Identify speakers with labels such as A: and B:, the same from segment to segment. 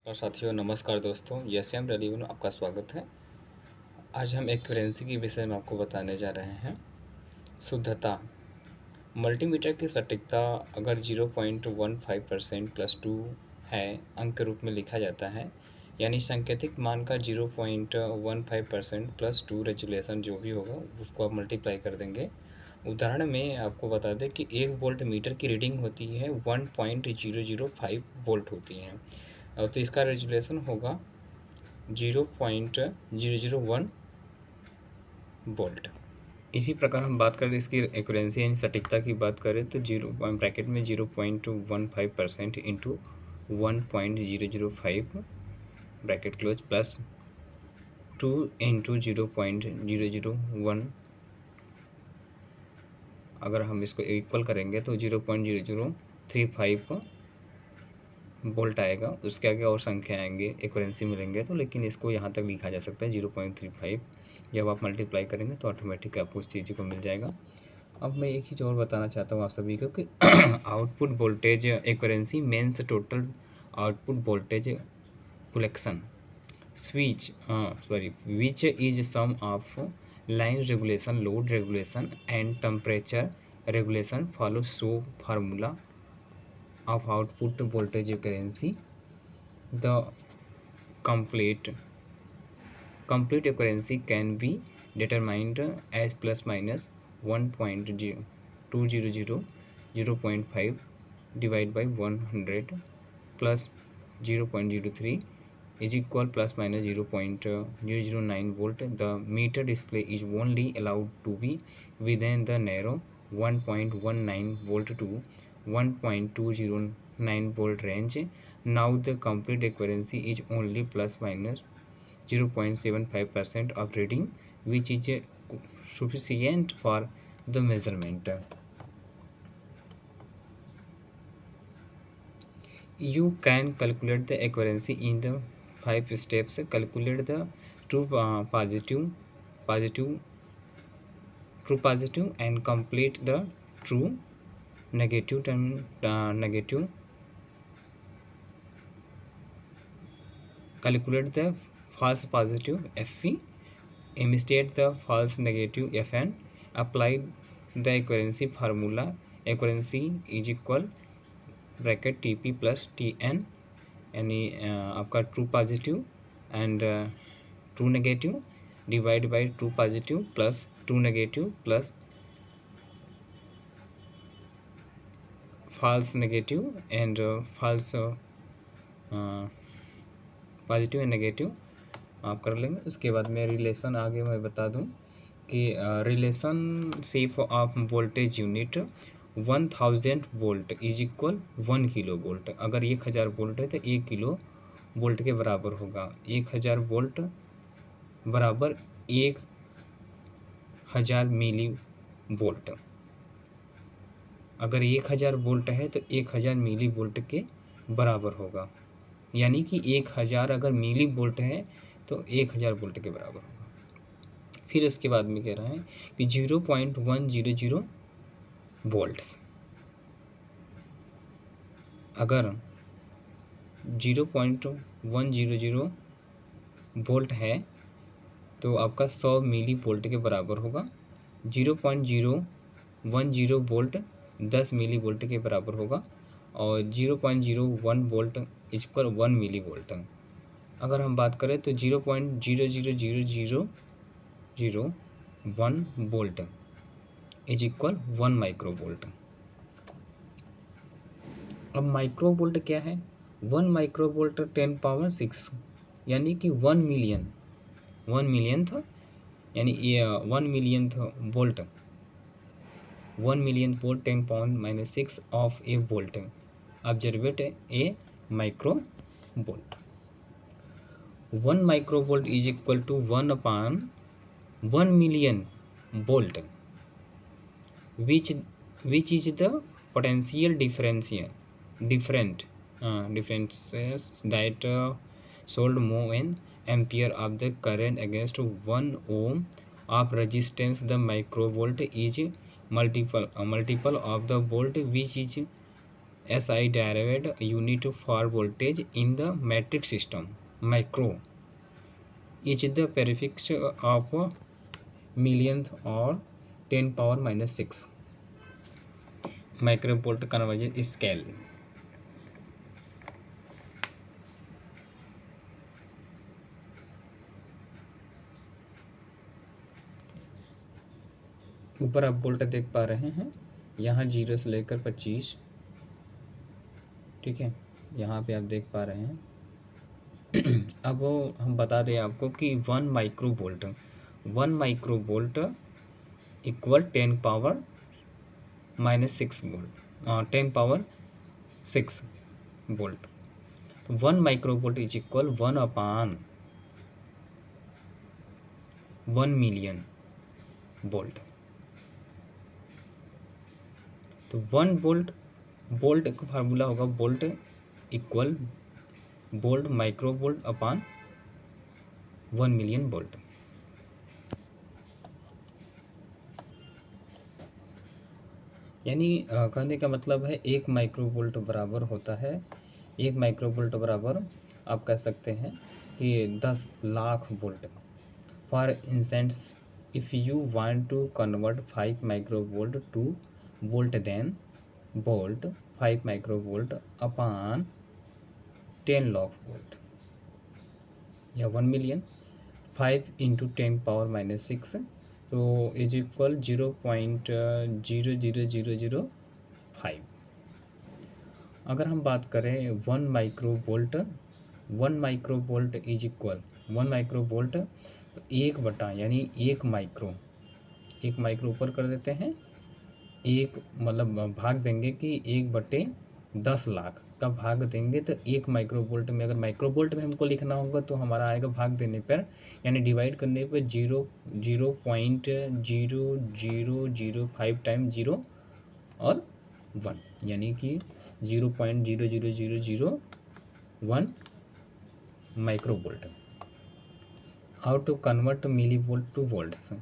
A: और साथियों नमस्कार दोस्तों, यस रैली में आपका स्वागत है। आज हम एक्यूरेंसी के विषय में आपको बताने जा रहे हैं। शुद्धता। मल्टीमीटर की सटीकता अगर 0.15% +2 है अंक के रूप में लिखा जाता है, यानी सांकेतिक मान का 0.15% +2 रेजुलेशन जो भी होगा उसको आप मल्टीप्लाई कर देंगे। उदाहरण में आपको बता दें कि 1 वोल्ट मीटर की रीडिंग होती है 1.005 वोल्ट होती है, तो इसका रेजुलेशन होगा 0.001 वोल्ट। इसी प्रकार हम बात करें इसकी एक्यूरेंसी यानी सटीकता की बात करें तो ब्रैकेट में 0.15% into 1.005 bracket close plus 2 into 0.001, अगर हम इसको इक्वल करेंगे तो 0.0035 वोल्ट आएगा। उसके आगे और संख्या आएंगे, एक्यूरेंसी मिलेंगे तो, लेकिन इसको यहाँ तक लिखा जा सकता है 0.35। जब आप मल्टीप्लाई करेंगे तो ऑटोमेटिक आपको उस चीज़ को मिल जाएगा। अब मैं एक चीज़ और बताना चाहता हूँ आप सभी को कि output voltage accuracy means total output voltage collection switch which is sum of line regulation, load regulation and temperature regulation follows so formula of output voltage accuracy. The complete accuracy can be determined as plus minus 1.200 0.5 divided by 100 plus 0.03 is equal plus minus 0.009 volt. The meter display is only allowed to be within the narrow 1.19 volt to 1.209 volt range. Now the complete accuracy is only plus minus 0.75% of reading, which is sufficient for the measurement. You can calculate the accuracy in the 5 steps. Calculate the true positive and complete the true negative term negative. Calculate the false positive Fp, imitate the false negative Fn. Apply the accuracy formula. Accuracy is equal bracket TP plus TN, यानी आपका true positive and true negative divide by true positive plus true negative plus false negative and false positive and negative आप कर लेंगे। उसके बाद में relation आगे मैं बता दूं कि relationship of voltage unit 1000 volt is equal 1 kilo volt. अगर 1000 वोल्ट है तो 1 किलो वोल्ट के बराबर होगा। 1000 वोल्ट बराबर 1000 मिली वोल्ट। अगर 1000 वोल्ट है तो 1000 मिली वोल्ट के बराबर होगा, यानी कि 1000 अगर मिली वोल्ट है तो 1000 वोल्ट के बराबर होगा। फिर उसके बाद में कह रहा है कि 0.100 वोल्ट्स, अगर 0.100 वोल्ट है तो आपका 100 मिली वोल्ट के बराबर होगा। 0.010 वोल्ट 10 मिली वोल्ट के बराबर होगा और 0.01 वोल्ट इक्वल 1 मिली वोल्ट। अगर हम बात करें तो 0.00001 volt is equal 1 micro volt. अब माइक्रो वोल्ट क्या है? 1 माइक्रो वोल्ट 10 पावर 6, यानी कि 1 मिलियन था, यानी 1 million volt 1 million volt 10 power -6 of a volt ऑब्जर्वेट a micro volt. 1 micro volt is equal to 1/1 million volt, which is the potential differences that sold move an ampere of the current against 1 ohm of resistance. The microvolt is multiple of the volt, which is SI derived unit for voltage in the metric system. Micro is the prefix of millionth or 10 power minus 6 microvolt conversion scale. ऊपर आप volt देख पा रहे हैं, यहाँ 0 से लेकर 25, ठीक है, यहाँ पे आप देख पा रहे हैं। अब हम बता दें आपको कि 1 micro volt equal 10 power minus 6 volt, 10 power 6 volt. तो 1 micro volt is equal 1 upon 1 million volt. तो 1 वोल्ट का फार्मूला होगा volt equal volt micro volt upon 1 million volt. यानी कहने का मतलब है 1 माइक्रो वोल्ट बराबर होता है, 1 माइक्रो वोल्ट बराबर आप कह सकते हैं कि 10 lakh volt. For instance if you want to convert 5 micro volt to volt, then volt 5 micro volt upon 10 lakh volt या 1 मिलियन, 5 इंटू 10 पावर माइनस 6, तो इज इक्वल 0.00005। अगर हम बात करें 1 micro volt, 1 micro volt is equal 1 micro volt तो 1 यानी 1 micro ऊपर कर देते हैं, एक मतलब भाग देंगे कि 1/10 लाख का भाग देंगे, तो 1 माइक्रो वोल्ट में, अगर माइक्रो वोल्ट में हमको लिखना होगा तो हमारा आएगा भाग देने पर यानी डिवाइड करने पर 0.0005 टाइम 0 और 1 यानी कि 0.00001 micro volt. How to convert milli volt to volts?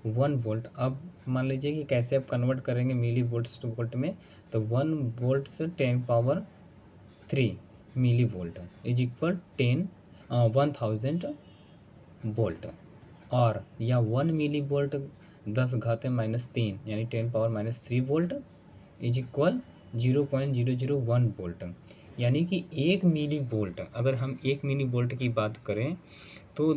A: 1 volt, अब मान लीजिए कि कैसे आप कन्वर्ट करेंगे मिली वोल्ट्स टू वोल्ट में, तो 1 वोल्ट से 10 power 3 milli volt is equal 1000 volt, और या 1 मिली वोल्ट 10⁻³ यानी 10 power minus 3 volt is equal 0.001 volt. यानी कि 1 मिली वोल्ट, अगर हम 1 मिली वोल्ट की बात करें तो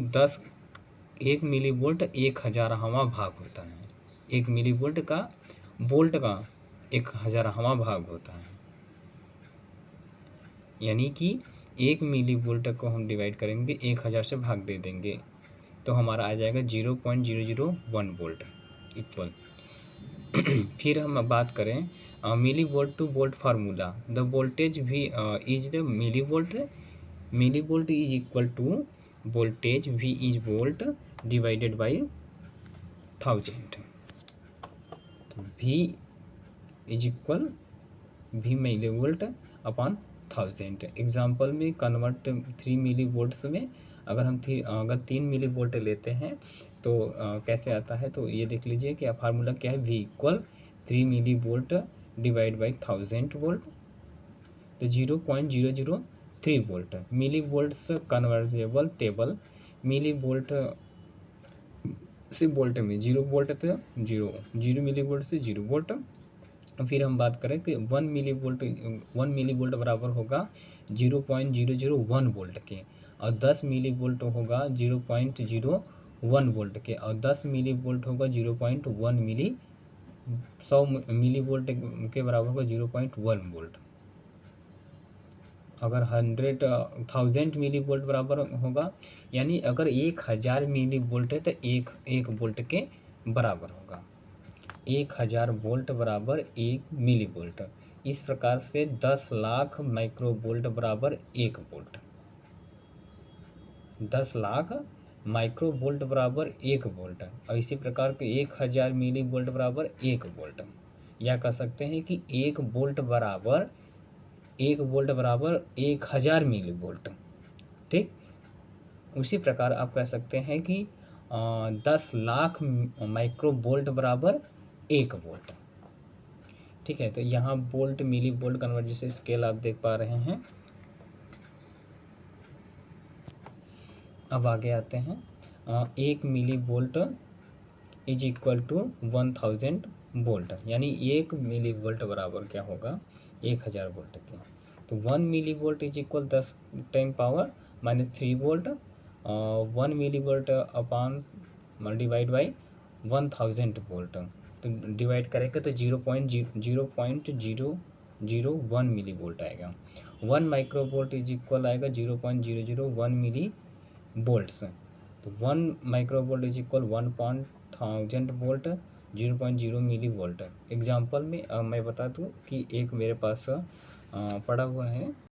A: 1 मिली वोल्ट 1000वां भाग होता है। 1 मिली वोल्ट का वोल्ट का 1000वां भाग होता है, यानी कि 1 मिली वोल्ट को हम डिवाइड करेंगे 1000 से भाग दे देंगे तो हमारा आ जाएगा 0.001 वोल्ट इक्वल। फिर हम बात करें milli volt to volt formula, the voltage भी is the milli volt is equal to voltage V is volt divided by 1000। तो V is equal V milli volt upon 1000। Example में कन्वर्ट 3 मिली वोल्ट्स में अगर 3 milli volt लेते हैं तो कैसे आता है, तो ये देख लीजिए कि फार्मूला क्या है, V equal 3 milli volt divide by 1000 volt, तो 0.003 volt. Milli volts convertible table, milli volt से वोल्ट में 0 वोल्ट तो 0 मिली वोल्ट से 0 वोल्ट। फिर हम बात करें कि 1 मिली वोल्ट बराबर होगा 0.001 वोल्ट के, और 10 मिली वोल्ट होगा 0.01 वोल्ट के, और 10 मिली वोल्ट होगा 0.1 मिली 100 मिली वोल्ट के बराबर होगा 0.1 वोल्ट। अगर 1000 मिली वोल्ट बराबर होगा, यानी अगर 1000 मिली वोल्ट है तो एक वोल्ट के बराबर होगा। 1000 वोल्ट बराबर 1 मिली वोल्ट। इस प्रकार से 10 लाख माइक्रो वोल्ट बराबर 1 वोल्ट। 10 लाख माइक्रो वोल्ट बराबर 1 वोल्ट, और इसी प्रकार के 1000 मिली वोल्ट बराबर 1 वोल्ट। या कह सकते हैं कि 1 वोल्ट बराबर 1000 मिली वोल्ट। ठीक, उसी प्रकार आप कह सकते हैं कि 10 लाख माइक्रो वोल्ट बराबर 1 वोल्ट। ठीक है। तो यहाँ वोल्ट मिली वोल्ट कन्वर्ट जैसे स्केल आप देख पा रहे हैं। अब आगे आते हैं। 1 milli volt is equal to 1000 volt, यानी 1 मिली वोल्ट बराबर क्या होगा, 1000 वोल्ट के। तो 1 milli volt is equal 10 - 3 volt, 1 milli volt upon divide by 1000 volt. तो डिवाइड करेंगे तो 0.001 मिली वोल्ट आएगा। 1 माइक्रो वोल्ट इज इक्वल आएगा 0.001 मिली वोल्ट्स। तो 1 micro volt is equal 1000 volt, 0.0 millivolt. Example में मैं बता दूं कि एक मेरे पास पड़ा हुआ है